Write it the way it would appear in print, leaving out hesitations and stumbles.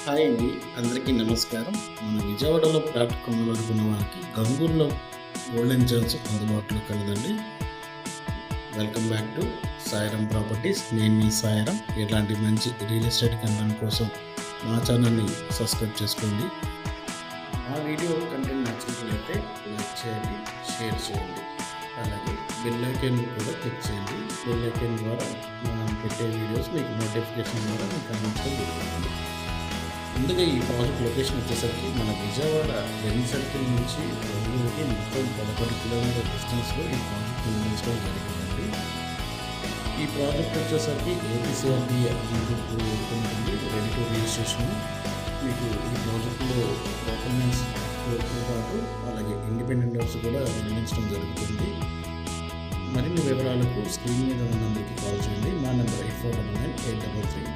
Hi అండి. అందరికీ నమస్కారం. మన విజయవాడలో ప్లాట్ కొనాలనుకున్న వారికి గంగూర్‌లో గోల్డెన్ ఛాన్స్ అందుబాటులో కలదండి. Welcome back to Sairam properties. నేను మీ సాయిరామ్. ఇలాంటి మంచి రియల్ ఎస్టేట్ కంటెంట్ కోసం మా ఛానల్ని సబ్స్క్రైబ్ చేసుకోండి. ఆ వీడియో కంటెంట్ నచ్చినట్లయితే లైక్ చేయండి, షేర్ చేయండి. అలాగే బెల్ ఐకాన్ కూడా క్లిక్ చేయండి. బెల్ ఐకాన్ ద్వారా మనం పెట్టే వీడియోస్ మీకు నోటిఫికేషన్ ద్వారా మీకు అందించడం జరుగుతుంది. ముందుగా ఈ ప్రాజెక్ట్ లొకేషన్ వచ్చేసరికి మన విజయవాడ బెంజ్ సర్కిల్ నుంచి బెంగళూరుకి మొత్తం 11 కిలోమీటర్ డిస్టెన్స్లో ఈ ప్రాజెక్ట్ నిర్మించడం జరిగిందండి. ఈ ప్రాజెక్ట్ వచ్చేసరికి ఏపీసీఆర్డీ అనుమతి ఉంటుంది, రెడీ టు రిజిస్ట్రేషన్. మీకు ఈ ప్రాజెక్టులో డాక్యుమెంట్స్తో పాటు అలాగే ఇండిపెండెంట్ హౌస్ కూడా నిర్మించడం జరుగుతుంది. మరిన్ని వివరాలకు స్క్రీన్ మీద ఉన్న నెంబర్కి కాల్ చేయండి. మా నెంబర్ 8499 833